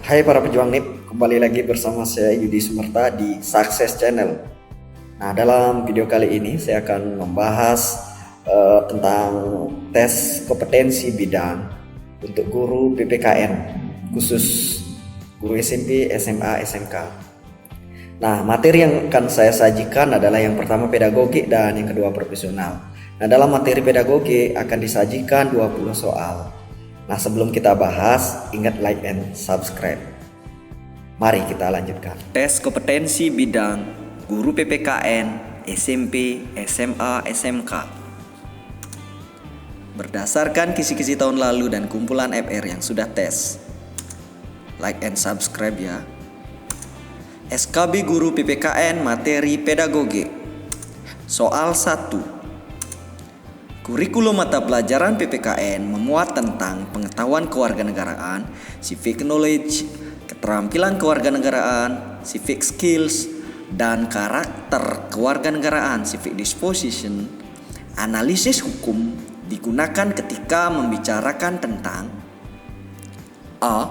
Hai para pejuang NIP, kembali lagi bersama saya Yudi Sumerta di Success Channel. Nah, dalam video kali ini saya akan membahas tentang tes kompetensi bidang untuk guru PPKN, khusus guru SMP, SMA, SMK. Nah, materi yang akan saya sajikan adalah yang pertama pedagogik dan yang kedua profesional. Nah, dalam materi pedagogik akan disajikan 20 soal. Nah, sebelum kita bahas, ingat like and subscribe. Mari kita lanjutkan. Tes kompetensi bidang guru PPKN, SMP, SMA, SMK. Berdasarkan kisi-kisi tahun lalu dan kumpulan FR yang sudah tes. Like and subscribe ya. SKB Guru PPKN Materi Pedagogik. Soal 1. Kurikulum mata pelajaran PPKN memuat tentang pengetahuan kewarganegaraan, civic knowledge, keterampilan kewarganegaraan, civic skills, dan karakter kewarganegaraan, civic disposition. Analisis hukum digunakan ketika membicarakan tentang A.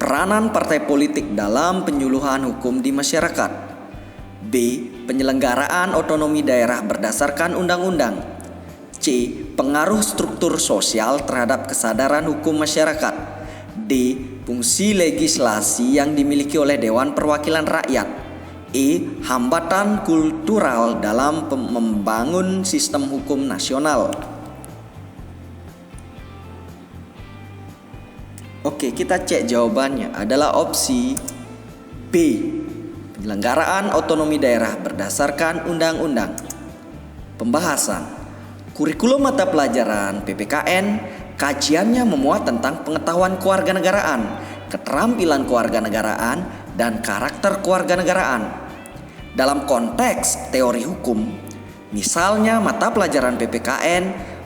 Peranan partai politik dalam penyuluhan hukum di masyarakat. B. Penyelenggaraan otonomi daerah berdasarkan undang-undang. C. Pengaruh struktur sosial terhadap kesadaran hukum masyarakat. D. Fungsi legislasi yang dimiliki oleh Dewan Perwakilan Rakyat. E. Hambatan kultural dalam membangun sistem hukum nasional. Oke, kita cek jawabannya adalah opsi B. Penyelenggaraan otonomi daerah berdasarkan undang-undang. Pembahasan. Kurikulum mata pelajaran PPKN kajiannya memuat tentang pengetahuan kewarganegaraan, keterampilan kewarganegaraan, dan karakter kewarganegaraan. Dalam konteks teori hukum, misalnya mata pelajaran PPKN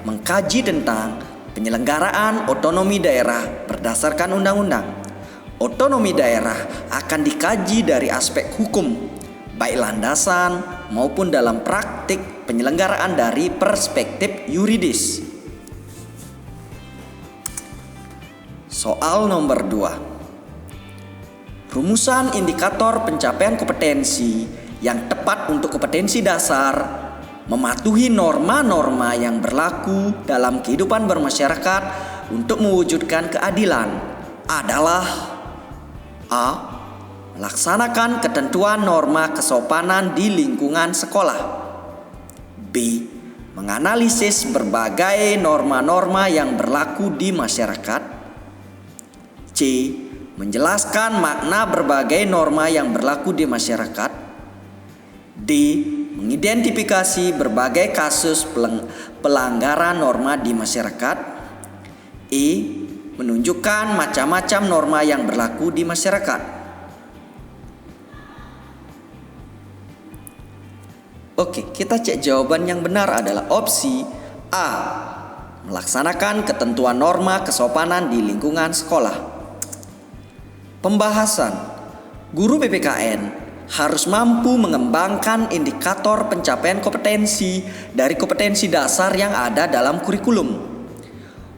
mengkaji tentang penyelenggaraan otonomi daerah berdasarkan undang-undang. Otonomi daerah akan dikaji dari aspek hukum, baik landasan maupun dalam praktik penyelenggaraan dari perspektif yuridis. Soal nomor 2. Rumusan indikator pencapaian kompetensi yang tepat untuk kompetensi dasar mematuhi norma-norma yang berlaku dalam kehidupan bermasyarakat untuk mewujudkan keadilan adalah A. Melaksanakan ketentuan norma kesopanan di lingkungan sekolah. B. Menganalisis berbagai norma-norma yang berlaku di masyarakat. C. Menjelaskan makna berbagai norma yang berlaku di masyarakat. D. Mengidentifikasi berbagai kasus pelanggaran norma di masyarakat. E. Menunjukkan macam-macam norma yang berlaku di masyarakat. Oke, kita cek jawaban yang benar adalah opsi A. Melaksanakan ketentuan norma kesopanan di lingkungan sekolah. Pembahasan. Guru PPKN harus mampu mengembangkan indikator pencapaian kompetensi dari kompetensi dasar yang ada dalam kurikulum.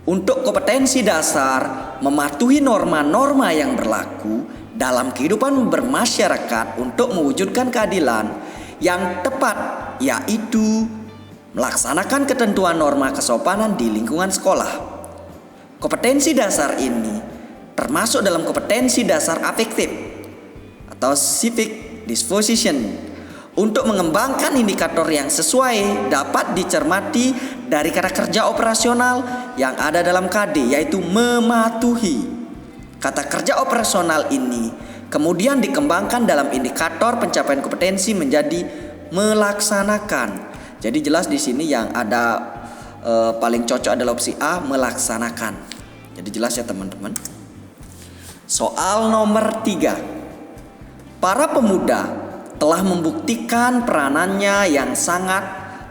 Untuk kompetensi dasar, mematuhi norma-norma yang berlaku dalam kehidupan bermasyarakat untuk mewujudkan keadilan yang tepat, yaitu melaksanakan ketentuan norma kesopanan di lingkungan sekolah. Kompetensi dasar ini termasuk dalam kompetensi dasar afektif atau civic disposition. Untuk mengembangkan indikator yang sesuai dapat dicermati dari kata kerja operasional yang ada dalam KD, yaitu mematuhi. Kata kerja operasional ini kemudian dikembangkan dalam indikator pencapaian kompetensi menjadi melaksanakan. Jadi jelas di sini yang ada paling cocok adalah opsi A, melaksanakan. Jadi jelas ya teman-teman. Soal nomor 3. Para pemuda telah membuktikan peranannya yang sangat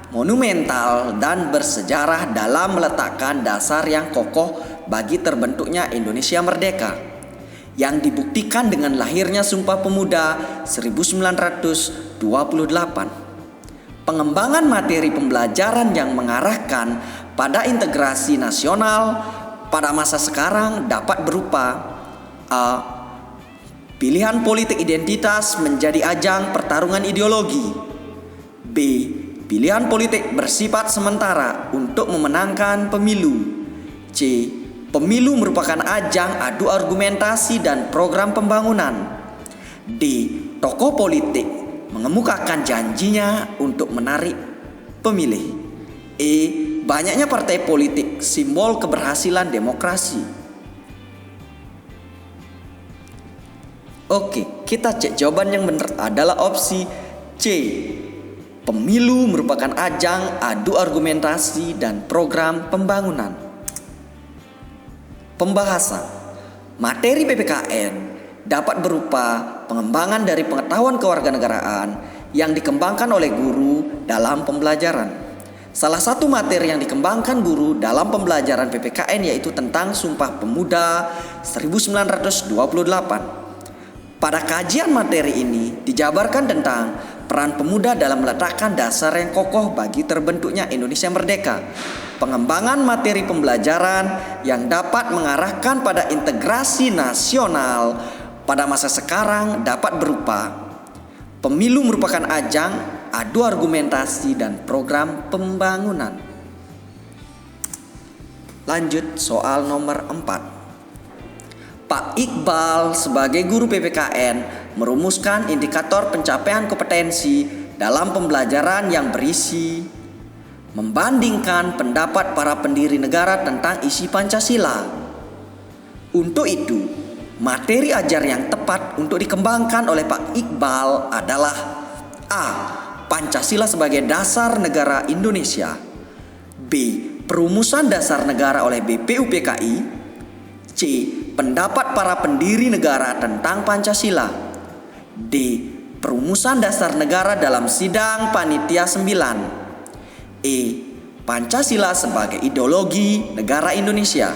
monumental dan bersejarah dalam meletakkan dasar yang kokoh bagi terbentuknya Indonesia merdeka, yang dibuktikan dengan lahirnya Sumpah Pemuda 1928. Pengembangan materi pembelajaran yang mengarahkan pada integrasi nasional pada masa sekarang dapat berupa A. pilihan politik identitas menjadi ajang pertarungan ideologi. B. Pilihan politik bersifat sementara untuk memenangkan pemilu. C. Pemilu merupakan ajang adu argumentasi dan program pembangunan. D. Tokoh politik mengemukakan janjinya untuk menarik pemilih. E. Banyaknya partai politik simbol keberhasilan demokrasi. Oke, kita cek jawaban yang benar adalah opsi C. Pemilu merupakan ajang adu argumentasi dan program pembangunan. Pembahasan materi PPKN dapat berupa pengembangan dari pengetahuan kewarganegaraan yang dikembangkan oleh guru dalam pembelajaran. Salah satu materi yang dikembangkan guru dalam pembelajaran PPKN yaitu tentang Sumpah Pemuda 1928. Pada kajian materi ini dijabarkan tentang peran pemuda dalam meletakkan dasar yang kokoh bagi terbentuknya Indonesia merdeka. Pengembangan materi pembelajaran yang dapat mengarahkan pada integrasi nasional pada masa sekarang dapat berupa pemilu merupakan ajang adu argumentasi dan program pembangunan. Lanjut soal nomor 4. Pak Iqbal sebagai guru PPKN merumuskan indikator pencapaian kompetensi dalam pembelajaran yang berisi membandingkan pendapat para pendiri negara tentang isi Pancasila. Untuk itu, materi ajar yang tepat untuk dikembangkan oleh Pak Iqbal adalah A. Pancasila sebagai dasar negara Indonesia. B. Perumusan dasar negara oleh BPUPKI. C. Pendapat para pendiri negara tentang Pancasila. D. Perumusan dasar negara dalam sidang Panitia 9. E. Pancasila sebagai ideologi negara Indonesia.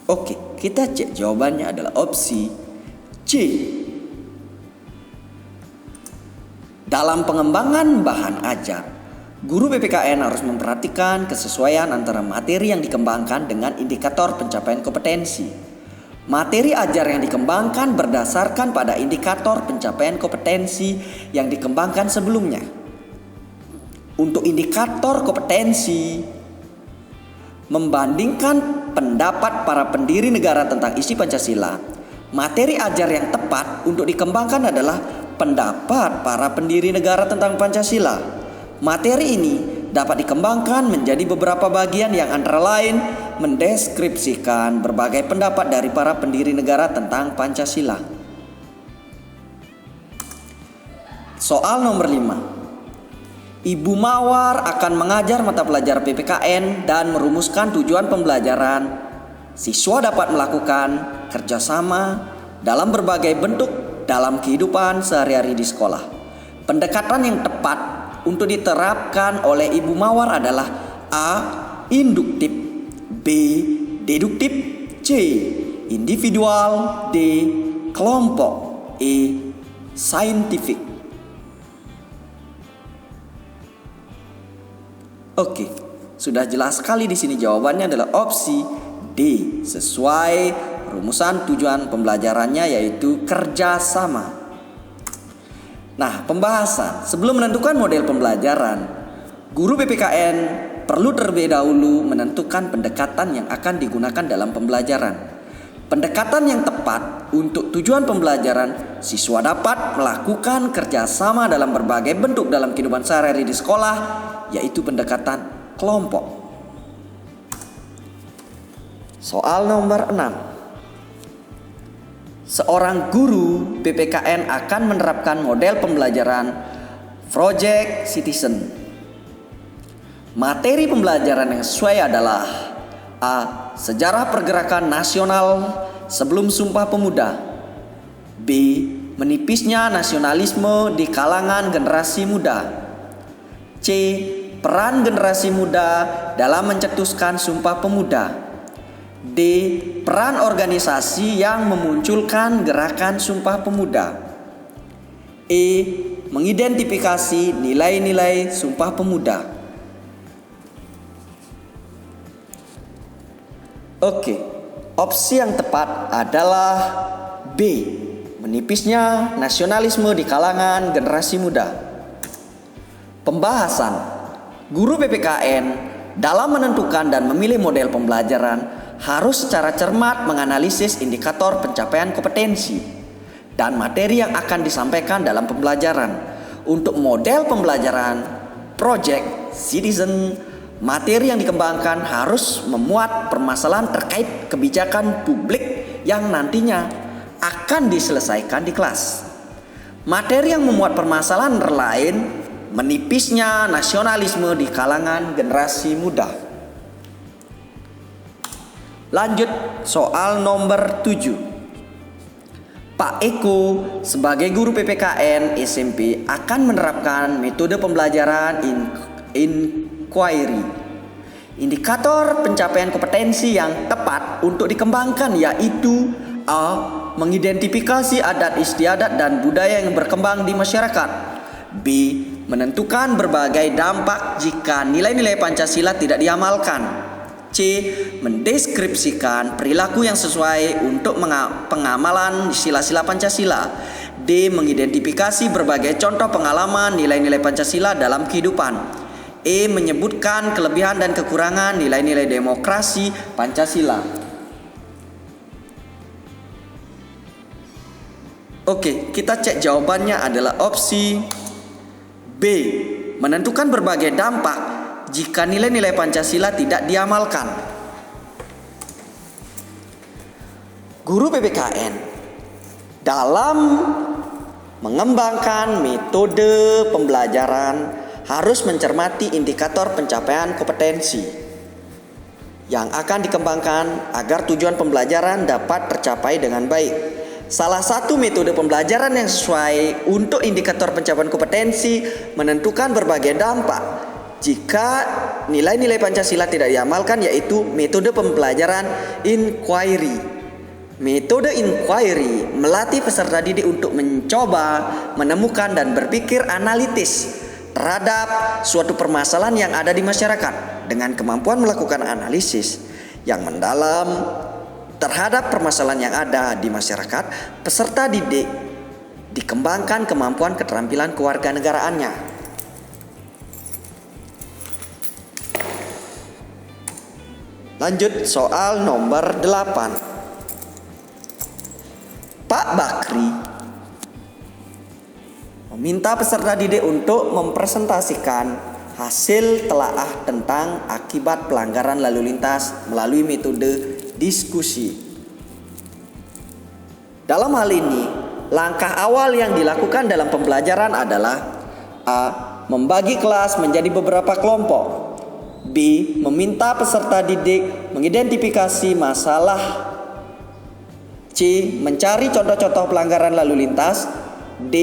Oke, kita cek jawabannya adalah opsi C. Dalam pengembangan bahan ajar, guru PPKN harus memperhatikan kesesuaian antara materi yang dikembangkan dengan indikator pencapaian kompetensi. Materi ajar yang dikembangkan berdasarkan pada indikator pencapaian kompetensi yang dikembangkan sebelumnya. Untuk indikator kompetensi, membandingkan pendapat para pendiri negara tentang isi Pancasila, materi ajar yang tepat untuk dikembangkan adalah pendapat para pendiri negara tentang Pancasila. Materi ini dapat dikembangkan menjadi beberapa bagian yang antara lain mendeskripsikan berbagai pendapat dari para pendiri negara tentang Pancasila. Soal nomor 5. Ibu Mawar akan mengajar mata pelajaran PPKN dan merumuskan tujuan pembelajaran. Siswa dapat melakukan kerjasama dalam berbagai bentuk dalam kehidupan sehari-hari di sekolah. Pendekatan yang tepat untuk diterapkan oleh Ibu Mawar adalah A. Induktif, B. Deduktif, C. Individual, D. Kelompok, E. Saintifik. Oke, sudah jelas sekali di sini jawabannya adalah opsi D. Sesuai rumusan tujuan pembelajarannya yaitu kerjasama. Nah, pembahasan. Sebelum menentukan model pembelajaran, guru PPKN perlu terlebih dahulu menentukan pendekatan yang akan digunakan dalam pembelajaran. Pendekatan yang tepat untuk tujuan pembelajaran, siswa dapat melakukan kerjasama dalam berbagai bentuk dalam kehidupan sehari-hari di sekolah, yaitu pendekatan kelompok. Soal nomor 6. Seorang guru PPKN akan menerapkan model pembelajaran Project Citizen. Materi pembelajaran yang sesuai adalah A. Sejarah pergerakan nasional sebelum Sumpah Pemuda. B. Menipisnya nasionalisme di kalangan generasi muda. C. Peran generasi muda dalam mencetuskan Sumpah Pemuda. D. Peran organisasi yang memunculkan gerakan Sumpah Pemuda. E. Mengidentifikasi nilai-nilai Sumpah Pemuda. Oke, Opsi yang tepat adalah B. Menipisnya nasionalisme di kalangan generasi muda. Pembahasan. Guru PPKN dalam menentukan dan memilih model pembelajaran harus secara cermat menganalisis indikator pencapaian kompetensi dan materi yang akan disampaikan dalam pembelajaran. Untuk model pembelajaran project citizen, materi yang dikembangkan harus memuat permasalahan terkait kebijakan publik yang nantinya akan diselesaikan di kelas. Materi yang memuat permasalahan lain, menipisnya nasionalisme di kalangan generasi muda. Lanjut soal nomor 7. Pak Eko sebagai guru PPKN SMP akan menerapkan metode pembelajaran inquiry. Indikator pencapaian kompetensi yang tepat untuk dikembangkan yaitu A. Mengidentifikasi adat istiadat dan budaya yang berkembang di masyarakat. B. Menentukan berbagai dampak jika nilai-nilai Pancasila tidak diamalkan. C. Mendeskripsikan perilaku yang sesuai untuk pengamalan sila-sila Pancasila. D. Mengidentifikasi berbagai contoh pengalaman nilai-nilai Pancasila dalam kehidupan. E. Menyebutkan kelebihan dan kekurangan nilai-nilai demokrasi Pancasila. Oke, kita cek jawabannya adalah opsi B. Menentukan berbagai dampak jika nilai-nilai Pancasila tidak diamalkan. Guru PPKN dalam mengembangkan metode pembelajaran harus mencermati indikator pencapaian kompetensi yang akan dikembangkan agar tujuan pembelajaran dapat tercapai dengan baik. Salah satu metode pembelajaran yang sesuai untuk indikator pencapaian kompetensi menentukan berbagai dampak jika nilai-nilai Pancasila tidak diamalkan, yaitu metode pembelajaran inquiry. Metode inquiry melatih peserta didik untuk mencoba, menemukan dan berpikir analitis terhadap suatu permasalahan yang ada di masyarakat. Dengan kemampuan melakukan analisis yang mendalam terhadap permasalahan yang ada di masyarakat, peserta didik dikembangkan kemampuan keterampilan kewarganegaraannya. Lanjut soal nomor 8. Pak Bakri meminta peserta didik untuk mempresentasikan hasil telaah tentang akibat pelanggaran lalu lintas melalui metode diskusi. Dalam hal ini, langkah awal yang dilakukan dalam pembelajaran adalah A. Membagi kelas menjadi beberapa kelompok. B. Meminta peserta didik mengidentifikasi masalah. C. Mencari contoh-contoh pelanggaran lalu lintas. D.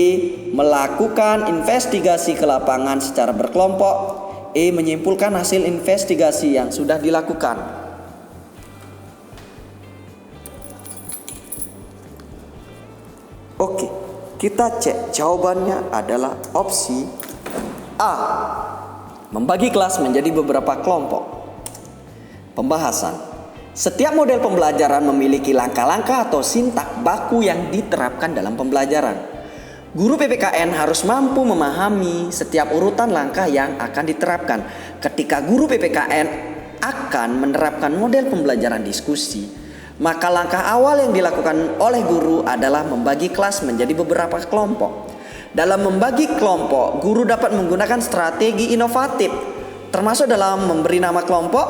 Melakukan investigasi ke lapangan secara berkelompok. E. Menyimpulkan hasil investigasi yang sudah dilakukan. Oke, kita cek jawabannya adalah opsi A. Membagi kelas menjadi beberapa kelompok. Pembahasan. Setiap model pembelajaran memiliki langkah-langkah atau sintak baku yang diterapkan dalam pembelajaran. Guru PPKN harus mampu memahami setiap urutan langkah yang akan diterapkan. Ketika guru PPKN akan menerapkan model pembelajaran diskusi, maka langkah awal yang dilakukan oleh guru adalah membagi kelas menjadi beberapa kelompok. Dalam membagi kelompok, guru dapat menggunakan strategi inovatif, termasuk dalam memberi nama kelompok.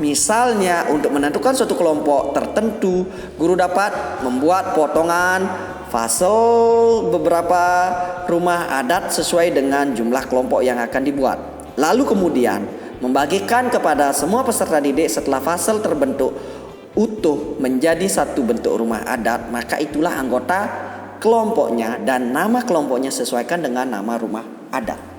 Misalnya, untuk menentukan suatu kelompok tertentu, guru dapat membuat potongan fasel beberapa rumah adat sesuai dengan jumlah kelompok yang akan dibuat. Lalu kemudian membagikan kepada semua peserta didik setelah fasel terbentuk utuh menjadi satu bentuk rumah adat, maka itulah anggota kelompoknya dan nama kelompoknya sesuaikan dengan nama rumah adat.